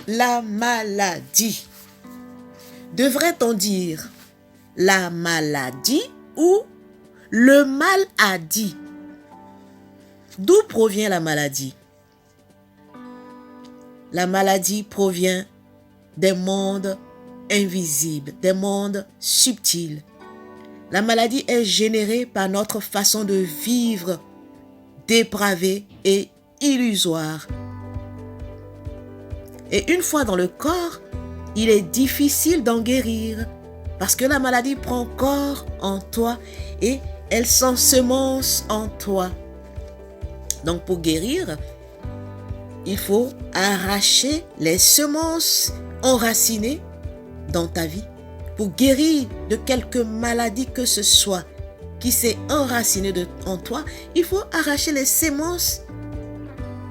la maladie? Devrait-on dire la maladie ou le mal a dit? D'où provient la maladie? La maladie provient des mondes invisibles, des mondes subtils. La maladie est générée par notre façon de vivre dépravée et illusoire. Et une fois dans le corps, il est difficile d'en guérir parce que la maladie prend corps en toi et elle s'ensemence en toi. Donc pour guérir, il faut arracher les semences enracinées dans ta vie. Pour guérir de quelque maladie que ce soit qui s'est enracinée en toi, il faut arracher les semences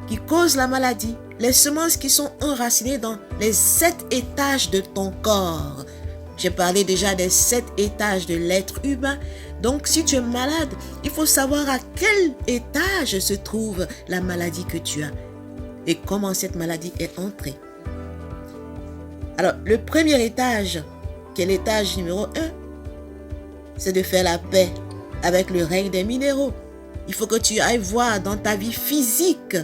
qui causent la maladie. Les semences qui sont enracinées dans les 7 étages de ton corps. J'ai parlé déjà des 7 étages de l'être humain. Donc si tu es malade, il faut savoir à quel étage se trouve la maladie que tu as et comment cette maladie est entrée. Alors, le premier étage, qui est l'étage numéro 1, c'est de faire la paix avec le règne des minéraux. Il faut que tu ailles voir dans ta vie physique,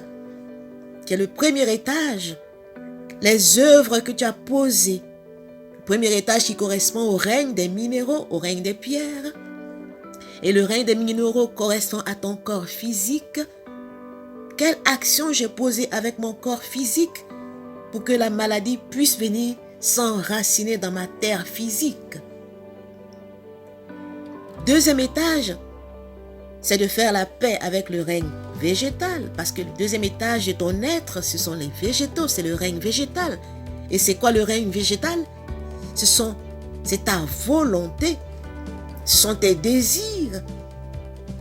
qui est le premier étage, les œuvres que tu as posées. Le premier étage qui correspond au règne des minéraux, au règne des pierres. Et le règne des minéraux correspond à ton corps physique. Quelle action j'ai posée avec mon corps physique pour que la maladie puisse venir s'enraciner dans ma terre physique? Deuxième étage, c'est de faire la paix avec le règne végétal. Parce que le deuxième étage de ton être, ce sont les végétaux, c'est le règne végétal. Et c'est quoi le règne végétal? C'est ta volonté, ce sont tes désirs.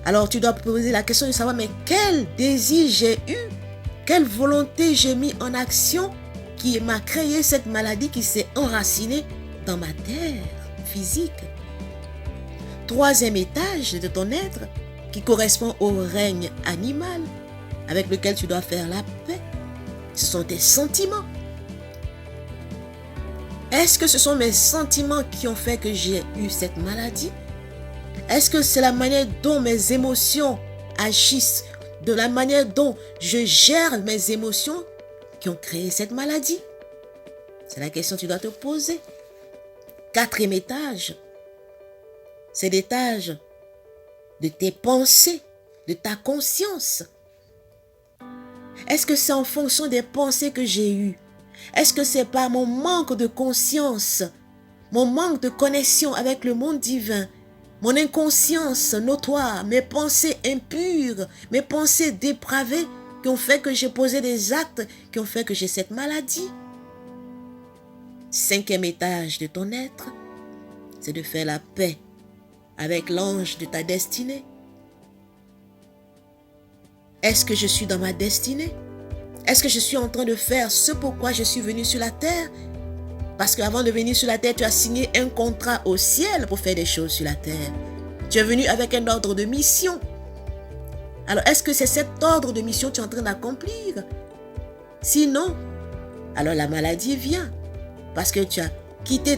Alors tu dois poser la question de savoir, mais quel désir j'ai eu? Quelle volonté j'ai mis en action qui m'a créé cette maladie qui s'est enracinée dans ma terre physique? Troisième étage de ton être qui correspond au règne animal avec lequel tu dois faire la paix. Ce sont tes sentiments. Est-ce que ce sont mes sentiments qui ont fait que j'ai eu cette maladie? Est-ce que c'est la manière dont mes émotions agissent, de la manière dont je gère mes émotions qui ont créé cette maladie? C'est la question que tu dois te poser. Quatrième étage, c'est l'étage de tes pensées, de ta conscience. Est-ce que c'est en fonction des pensées que j'ai eues? Est-ce que c'est par mon manque de conscience, mon manque de connexion avec le monde divin, mon inconscience notoire, mes pensées impures, mes pensées dépravées qui ont fait que j'ai posé des actes qui ont fait que j'ai cette maladie? Cinquième étage de ton être, c'est de faire la paix avec l'ange de ta destinée. Est-ce que je suis dans ma destinée? Est-ce que je suis en train de faire ce pourquoi je suis venu sur la terre? Parce qu'avant de venir sur la terre, tu as signé un contrat au ciel pour faire des choses sur la terre. Tu es venu avec un ordre de mission. Alors, est-ce que c'est cet ordre de mission que tu es en train d'accomplir? Sinon, alors la maladie vient. Parce que tu as quitté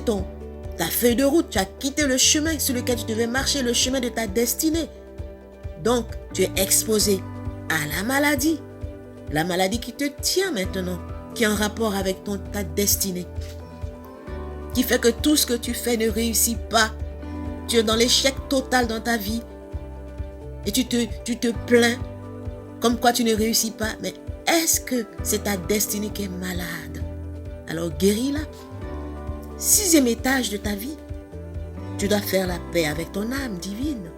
ta feuille de route, tu as quitté le chemin sur lequel tu devais marcher, le chemin de ta destinée. Donc, tu es exposé à la maladie. La maladie qui te tient maintenant, qui est en rapport avec ta destinée. Qui fait que tout ce que tu fais ne réussit pas. Tu es dans l'échec total dans ta vie. Et tu te plains comme quoi tu ne réussis pas. Mais est-ce que c'est ta destinée qui est malade? Alors guéris-la. Sixième étage de ta vie, tu dois faire la paix avec ton âme divine.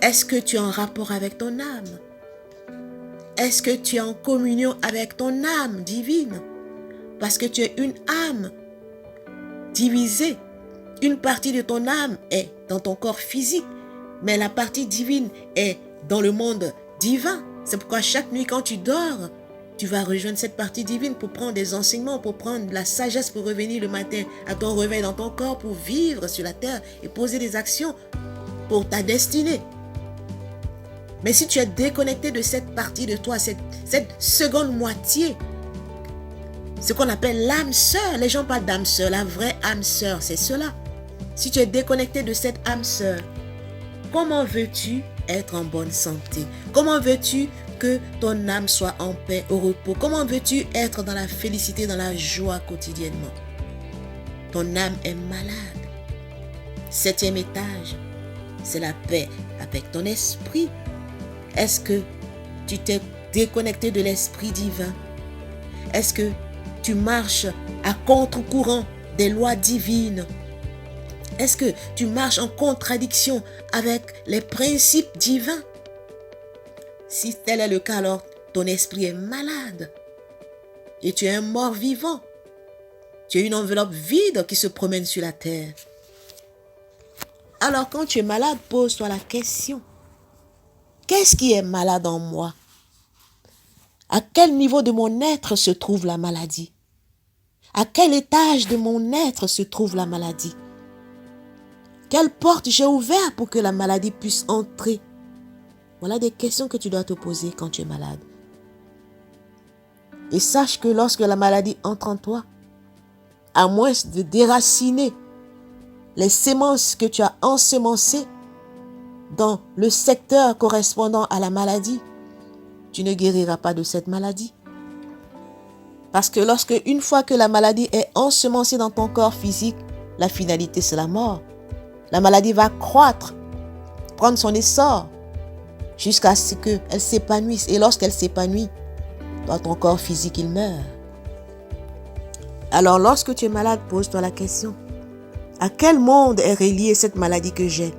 Est-ce que tu es en rapport avec ton âme? Est-ce que tu es en communion avec ton âme divine? Parce que tu es une âme divisée. Une partie de ton âme est dans ton corps physique, mais la partie divine est dans le monde divin. C'est pourquoi chaque nuit quand tu dors, tu vas rejoindre cette partie divine pour prendre des enseignements, pour prendre la sagesse pour revenir le matin à ton réveil dans ton corps, pour vivre sur la terre et poser des actions pour ta destinée. Mais si tu es déconnecté de cette partie de toi, cette seconde moitié Ce qu'on appelle l'âme sœur. Les gens parlent d'âme sœur. La vraie âme sœur, c'est cela. Si tu es déconnecté de cette âme sœur, comment veux-tu être en bonne santé? Comment veux-tu que ton âme soit en paix, au repos? Comment veux-tu être dans la félicité, dans la joie quotidiennement? Ton âme est malade. 7e étage, c'est la paix avec ton esprit. Est-ce que tu t'es déconnecté de l'esprit divin? Est-ce que tu marches à contre-courant des lois divines? Est-ce que tu marches en contradiction avec les principes divins? Si tel est le cas, alors ton esprit est malade et tu es un mort vivant. Tu es une enveloppe vide qui se promène sur la terre. Alors quand tu es malade, pose-toi la question. Qu'est-ce qui est malade en moi? À quel niveau de mon être se trouve la maladie? À quel étage de mon être se trouve la maladie? Quelle porte j'ai ouverte pour que la maladie puisse entrer? Voilà des questions que tu dois te poser quand tu es malade. Et sache que lorsque la maladie entre en toi, à moins de déraciner les semences que tu as ensemencées dans le secteur correspondant à la maladie, tu ne guériras pas de cette maladie. Parce que une fois que la maladie est ensemencée dans ton corps physique, la finalité c'est la mort. La maladie va croître, prendre son essor, jusqu'à ce qu'elle s'épanouisse. Et lorsqu'elle s'épanouit, dans ton corps physique, il meurt. Alors lorsque tu es malade, pose-toi la question. À quel monde est reliée cette maladie que j'ai?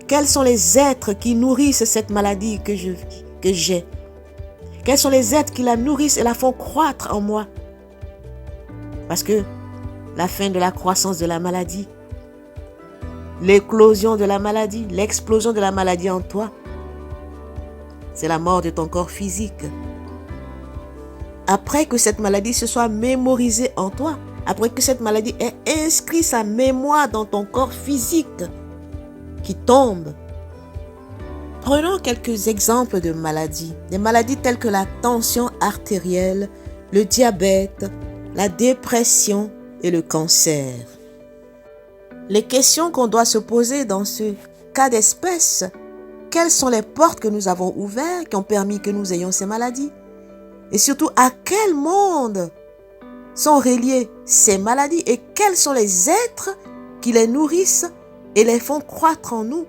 Quels sont les êtres qui nourrissent cette maladie que j'ai? Quels sont les êtres qui la nourrissent et la font croître en moi? Parce que la fin de la croissance de la maladie, l'éclosion de la maladie, l'explosion de la maladie en toi, c'est la mort de ton corps physique. Après que cette maladie se soit mémorisée en toi, après que cette maladie ait inscrit sa mémoire dans ton corps physique qui tombe. Prenons quelques exemples de maladies. Des maladies telles que la tension artérielle, le diabète, la dépression et le cancer. Les questions qu'on doit se poser dans ce cas d'espèce, quelles sont les portes que nous avons ouvertes qui ont permis que nous ayons ces maladies? Et surtout, à quel monde sont reliées ces maladies et quels sont les êtres qui les nourrissent et les font croître en nous?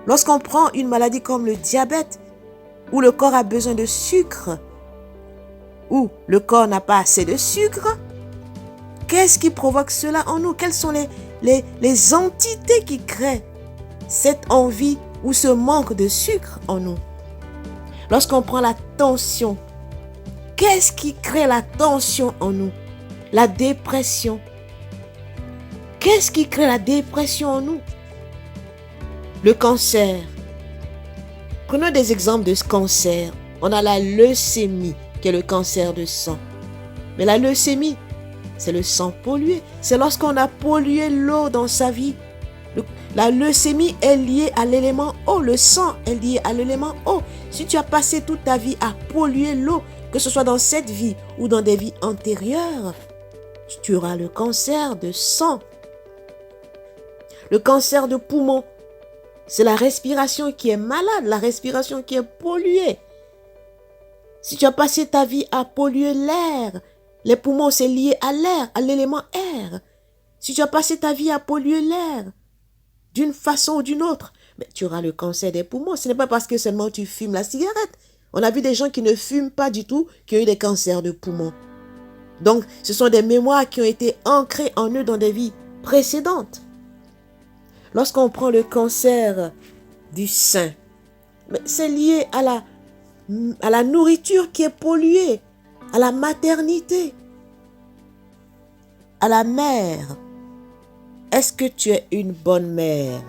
Lorsqu'on prend une maladie comme le diabète, où le corps a besoin de sucre, où le corps n'a pas assez de sucre, qu'est-ce qui provoque cela en nous? Quelles sont les entités qui créent cette envie ou ce manque de sucre en nous? Lorsqu'on prend la tension, qu'est-ce qui crée la tension en nous? La dépression. Qu'est-ce qui crée la dépression en nous? Le cancer. Prenons des exemples de cancer. On a la leucémie, qui est le cancer de sang. Mais la leucémie, c'est le sang pollué. C'est lorsqu'on a pollué l'eau dans sa vie. La leucémie est liée à l'élément eau. Le sang est lié à l'élément eau. Si tu as passé toute ta vie à polluer l'eau, que ce soit dans cette vie ou dans des vies antérieures, tu auras le cancer de sang. Le cancer de poumon, c'est la respiration qui est malade, la respiration qui est polluée. Si tu as passé ta vie à polluer l'air, les poumons c'est lié à l'air, à l'élément air. Si tu as passé ta vie à polluer l'air, d'une façon ou d'une autre, mais tu auras le cancer des poumons. Ce n'est pas parce que seulement tu fumes la cigarette. On a vu des gens qui ne fument pas du tout, qui ont eu des cancers de poumons. Donc, ce sont des mémoires qui ont été ancrées en eux dans des vies précédentes. Lorsqu'on prend le cancer du sein, c'est lié à la nourriture qui est polluée, à la maternité, à la mère. Est-ce que tu es une bonne mère?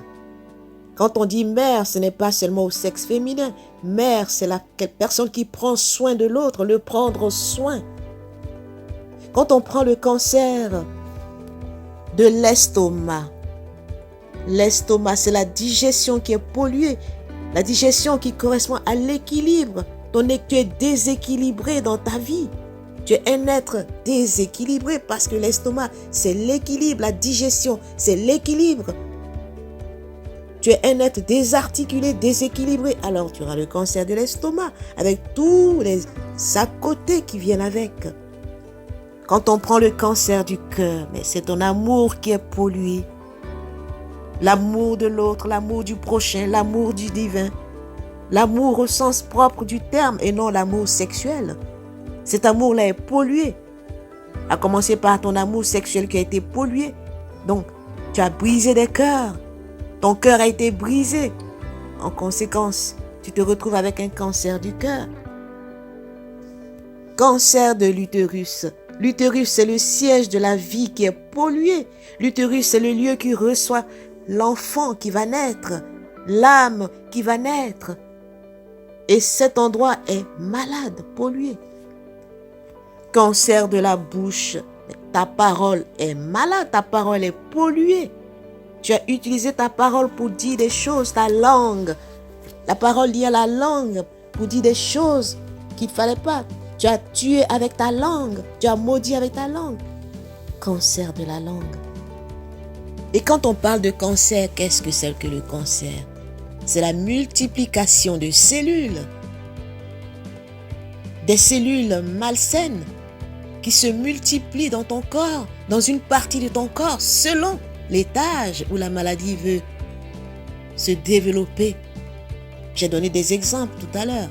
Quand on dit mère, ce n'est pas seulement au sexe féminin. Mère, c'est la personne qui prend soin de l'autre, le prendre soin. Quand on prend le cancer de l'estomac, l'estomac, c'est la digestion qui est polluée, la digestion qui correspond à l'équilibre. Tu es déséquilibré dans ta vie. Tu es un être déséquilibré parce que l'estomac, c'est l'équilibre, la digestion, c'est l'équilibre. Tu es un être désarticulé, déséquilibré. Alors tu auras le cancer de l'estomac avec tous les à côté qui viennent avec. Quand on prend le cancer du cœur, mais c'est ton amour qui est pollué. L'amour de l'autre, l'amour du prochain, l'amour du divin. L'amour au sens propre du terme et non l'amour sexuel. Cet amour-là est pollué. À commencer par ton amour sexuel qui a été pollué. Donc, tu as brisé des cœurs. Ton cœur a été brisé. En conséquence, tu te retrouves avec un cancer du cœur. Cancer de l'utérus. L'utérus, c'est le siège de la vie qui est pollué. L'utérus, c'est le lieu qui reçoit l'enfant qui va naître, l'âme qui va naître. Et cet endroit est malade, pollué. Cancer de la bouche. Ta parole est malade, ta parole est polluée. Tu as utilisé ta parole pour dire des choses, ta langue. La parole liée à la langue pour dire des choses qu'il ne fallait pas. Tu as tué avec ta langue. Tu as maudit avec ta langue. Cancer de la langue. Et quand on parle de cancer, qu'est-ce que c'est que le cancer? C'est la multiplication de cellules. Des cellules malsaines qui se multiplient dans ton corps, dans une partie de ton corps, selon l'étage où la maladie veut se développer. J'ai donné des exemples tout à l'heure.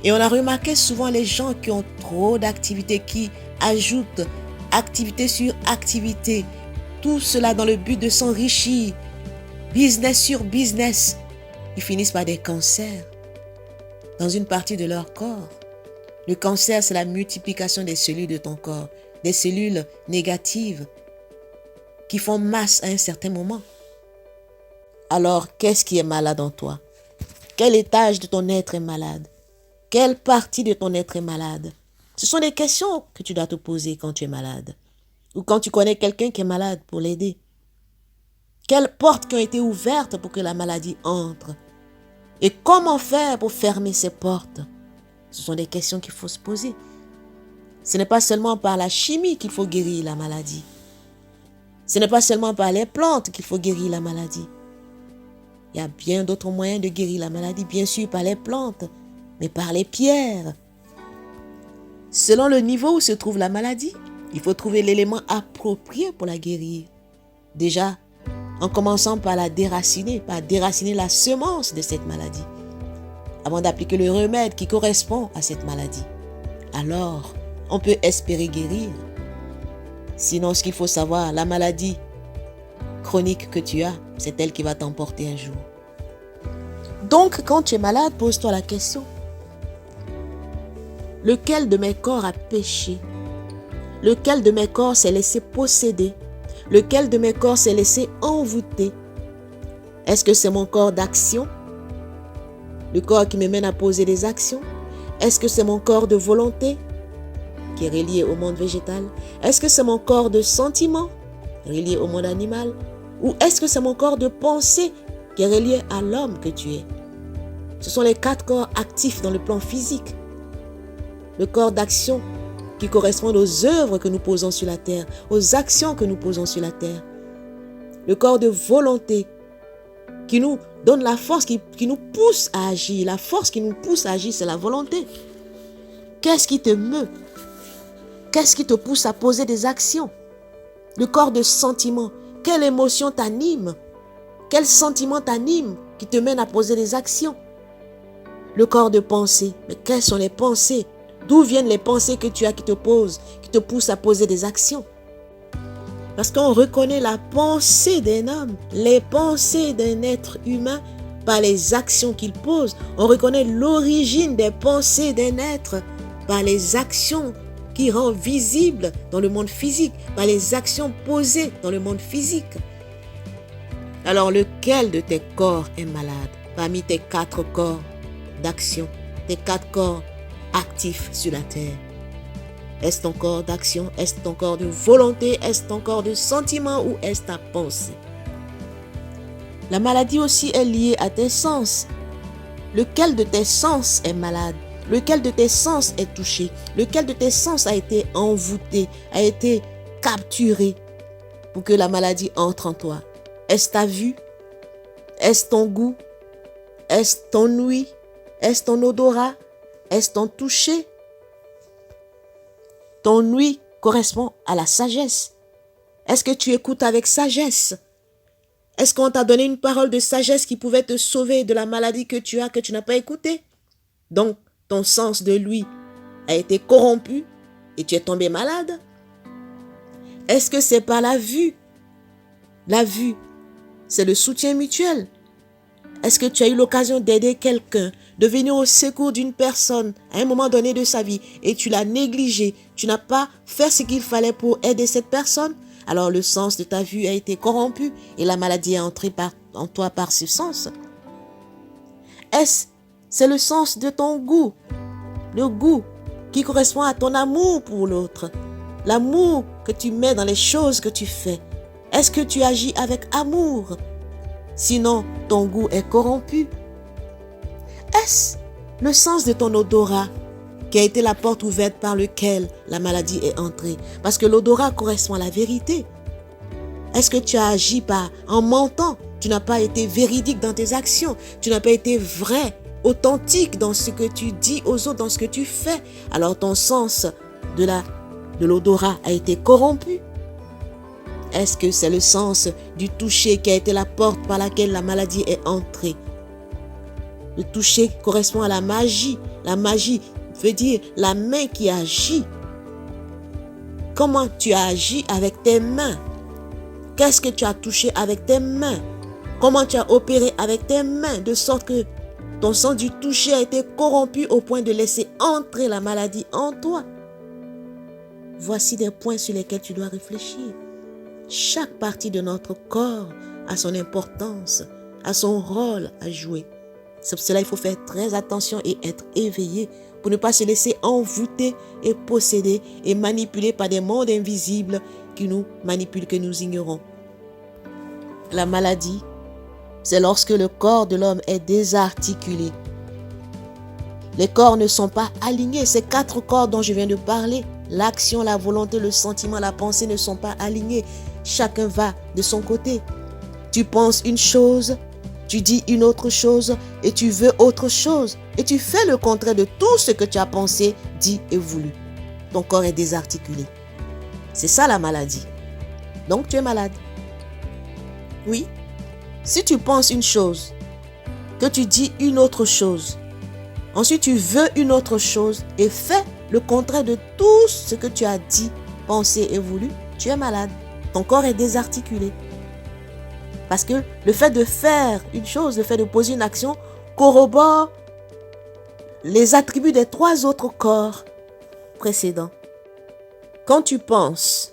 Et on a remarqué souvent les gens qui ont trop d'activités, qui ajoutent activité sur activité, tout cela dans le but de s'enrichir, business sur business, ils finissent par des cancers dans une partie de leur corps. Le cancer, c'est la multiplication des cellules de ton corps, des cellules négatives qui font masse à un certain moment. Alors, qu'est-ce qui est malade en toi? Quel étage de ton être est malade? Quelle partie de ton être est malade? Ce sont des questions que tu dois te poser quand tu es malade. Ou quand tu connais quelqu'un qui est malade pour l'aider. Quelles portes qui ont été ouvertes pour que la maladie entre? Et comment faire pour fermer ces portes? Ce sont des questions qu'il faut se poser. Ce n'est pas seulement par la chimie qu'il faut guérir la maladie. Ce n'est pas seulement par les plantes qu'il faut guérir la maladie. Il y a bien d'autres moyens de guérir la maladie, bien sûr par les plantes, mais par les pierres. Selon le niveau où se trouve la maladie, il faut trouver l'élément approprié pour la guérir. Déjà, en commençant par la déraciner, par déraciner la semence de cette maladie, avant d'appliquer le remède qui correspond à cette maladie. Alors, on peut espérer guérir. Sinon, ce qu'il faut savoir, la maladie chronique que tu as, c'est elle qui va t'emporter un jour. Donc, quand tu es malade, pose-toi la question. Lequel de mes corps a péché? Lequel de mes corps s'est laissé posséder? Lequel de mes corps s'est laissé envoûter? Est-ce que c'est mon corps d'action? Le corps qui me mène à poser des actions? Est-ce que c'est mon corps de volonté qui est relié au monde végétal? Est-ce que c'est mon corps de sentiment relié au monde animal? Ou est-ce que c'est mon corps de pensée qui est relié à l'homme que tu es? Ce sont les 4 corps actifs dans le plan physique. Le corps d'action qui correspond aux œuvres que nous posons sur la terre, aux actions que nous posons sur la terre. Le corps de volonté qui nous donne la force, qui nous pousse à agir. La force qui nous pousse à agir, c'est la volonté. Qu'est-ce qui te meut? Qu'est-ce qui te pousse à poser des actions? Le corps de sentiment. Quelle émotion t'anime? Quel sentiment t'anime qui te mène à poser des actions? Le corps de pensée. Mais quelles sont les pensées? D'où viennent les pensées que tu as qui te posent, qui te poussent à poser des actions? Parce qu'on reconnaît la pensée d'un homme, les pensées d'un être humain par les actions qu'il pose. On reconnaît l'origine des pensées d'un être par les actions qui rend visible dans le monde physique, par les actions posées dans le monde physique. Alors, lequel de tes corps est malade parmi tes 4 corps d'action, tes 4 corps actifs sur la terre? Est-ce ton corps d'action? Est-ce ton corps de volonté? Est-ce ton corps de sentiment? Ou est-ce ta pensée? La maladie aussi est liée à tes sens. Lequel de tes sens est malade? Lequel de tes sens est touché? Lequel de tes sens a été envoûté, a été capturé pour que la maladie entre en toi? Est-ce ta vue? Est-ce ton goût? Est-ce ton ouïe? Est-ce ton odorat? Est-ce ton toucher? Ton ouïe correspond à la sagesse. Est-ce que tu écoutes avec sagesse? Est-ce qu'on t'a donné une parole de sagesse qui pouvait te sauver de la maladie que tu n'as pas écoutée? Donc, ton sens de l'ouïe a été corrompu et tu es tombé malade. Est-ce que c'est par la vue? La vue, c'est le soutien mutuel. Est-ce que tu as eu l'occasion d'aider quelqu'un, de venir au secours d'une personne à un moment donné de sa vie et tu l'as négligé, tu n'as pas fait ce qu'il fallait pour aider cette personne? Alors le sens de ta vue a été corrompu et la maladie est entrée en toi par ce sens. C'est le sens de ton goût, le goût qui correspond à ton amour pour l'autre, l'amour que tu mets dans les choses que tu fais. Est-ce que tu agis avec amour? Sinon, ton goût est corrompu. Est-ce le sens de ton odorat qui a été la porte ouverte par laquelle la maladie est entrée? Parce que l'odorat correspond à la vérité. Est-ce que tu as agi en mentant? Tu n'as pas été véridique dans tes actions. Tu n'as pas été vrai, authentique dans ce que tu dis aux autres, dans ce que tu fais. Alors ton sens de l'odorat a été corrompu. Est-ce que c'est le sens du toucher qui a été la porte par laquelle la maladie est entrée? Le toucher correspond à la magie. La magie veut dire la main qui agit. Comment tu as agi avec tes mains? Qu'est-ce que tu as touché avec tes mains? Comment tu as opéré avec tes mains de sorte que ton sens du toucher a été corrompu au point de laisser entrer la maladie en toi? Voici des points sur lesquels tu dois réfléchir. Chaque partie de notre corps a son importance, a son rôle à jouer. C'est pour cela qu'il faut faire très attention et être éveillé pour ne pas se laisser envoûter et posséder et manipuler par des mondes invisibles qui nous manipulent, que nous ignorons. La maladie, c'est lorsque le corps de l'homme est désarticulé. Les corps ne sont pas alignés. Ces 4 corps dont je viens de parler, l'action, la volonté, le sentiment, la pensée ne sont pas alignés. Chacun va de son côté. Tu penses une chose, tu dis une autre chose et tu veux autre chose. Et tu fais le contraire de tout ce que tu as pensé, dit et voulu. Ton corps est désarticulé. C'est ça la maladie. Donc tu es malade. Oui. Si tu penses une chose, que tu dis une autre chose, ensuite tu veux une autre chose et fais le contraire de tout ce que tu as dit, pensé et voulu, tu es malade. Ton corps est désarticulé. Parce que le fait de faire une chose, le fait de poser une action, corrobore les attributs des 3 autres corps précédents. Quand tu penses,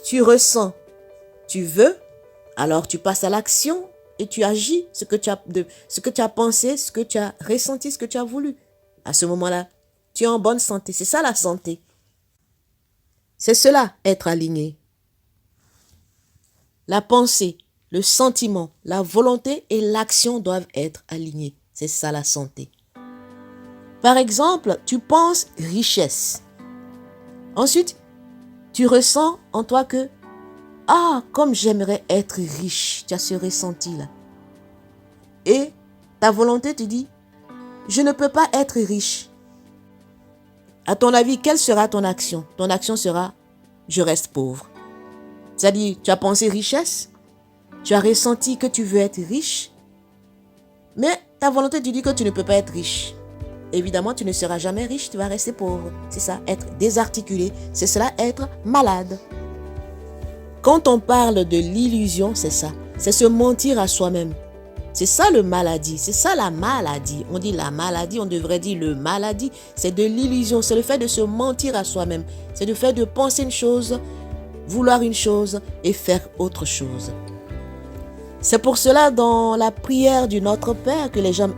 tu ressens, tu veux, alors tu passes à l'action et tu agis ce que tu as pensé, ce que tu as ressenti, ce que tu as voulu. À ce moment-là, tu es en bonne santé. C'est ça la santé. C'est cela, être aligné. La pensée, le sentiment, la volonté et l'action doivent être alignés. C'est ça la santé. Par exemple, tu penses richesse. Ensuite, tu ressens en toi que « Ah, comme j'aimerais être riche », tu as ce ressenti-là. Et ta volonté te dit « Je ne peux pas être riche ». À ton avis, quelle sera ton action? Ton action sera « Je reste pauvre ». C'est-à-dire, tu as pensé richesse, tu as ressenti que tu veux être riche, mais ta volonté te dit que tu ne peux pas être riche. Évidemment, tu ne seras jamais riche, tu vas rester pauvre. C'est ça, être désarticulé. C'est cela, être malade. Quand on parle de l'illusion, c'est ça. C'est se mentir à soi-même. C'est ça le maladie. C'est ça la maladie. On dit la maladie, on devrait dire le maladie. C'est de l'illusion. C'est le fait de se mentir à soi-même. C'est le fait de penser une chose, vouloir une chose et faire autre chose. C'est pour cela, dans la prière du Notre Père que les gens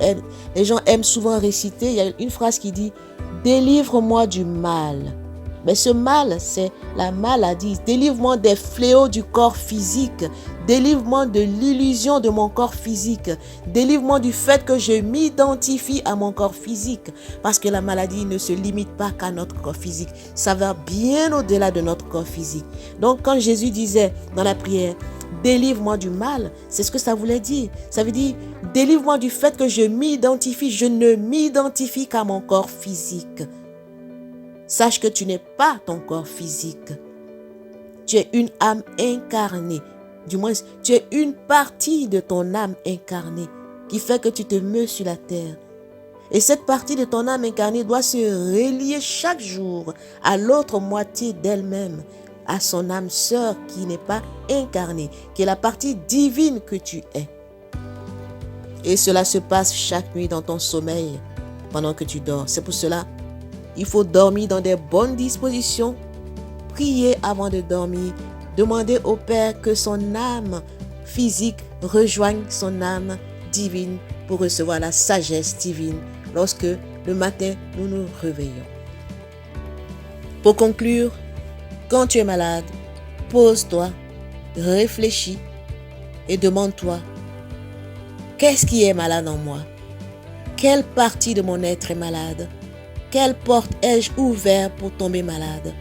aiment souvent réciter, il y a une phrase qui dit « Délivre-moi du mal ». Mais ce mal, c'est la maladie. Délivre-moi des fléaux du corps physique. Délivre-moi de l'illusion de mon corps physique. Délivre-moi du fait que je m'identifie à mon corps physique. Parce que la maladie ne se limite pas qu'à notre corps physique. Ça va bien au-delà de notre corps physique. Donc quand Jésus disait dans la prière, délivre-moi du mal, c'est ce que ça voulait dire. Ça veut dire, délivre-moi du fait que je m'identifie. Je ne m'identifie qu'à mon corps physique. Sache que tu n'es pas ton corps physique. Tu es une âme incarnée. Du moins, tu es une partie de ton âme incarnée qui fait que tu te meus sur la terre. Et cette partie de ton âme incarnée doit se relier chaque jour à l'autre moitié d'elle-même, à son âme sœur qui n'est pas incarnée, qui est la partie divine que tu es. Et cela se passe chaque nuit dans ton sommeil, pendant que tu dors. C'est pour cela il faut dormir dans des bonnes dispositions, prier avant de dormir, demander au Père que son âme physique rejoigne son âme divine pour recevoir la sagesse divine lorsque le matin nous nous réveillons. Pour conclure, quand tu es malade, pose-toi, réfléchis et demande-toi, qu'est-ce qui est malade en moi? Quelle partie de mon être est malade? Quelle porte ai-je ouverte pour tomber malade?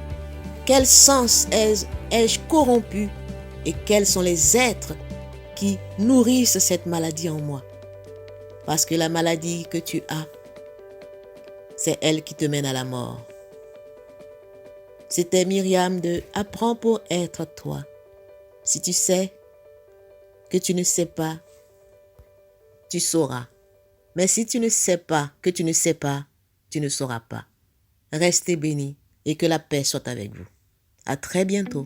Quel sens ai-je corrompu? Et quels sont les êtres qui nourrissent cette maladie en moi? Parce que la maladie que tu as, c'est elle qui te mène à la mort. C'était Myriam de Apprends pour être toi. Si tu sais que tu ne sais pas, tu sauras. Mais si tu ne sais pas que tu ne sais pas, tu ne sauras pas. Restez bénis et que la paix soit avec vous. À très bientôt.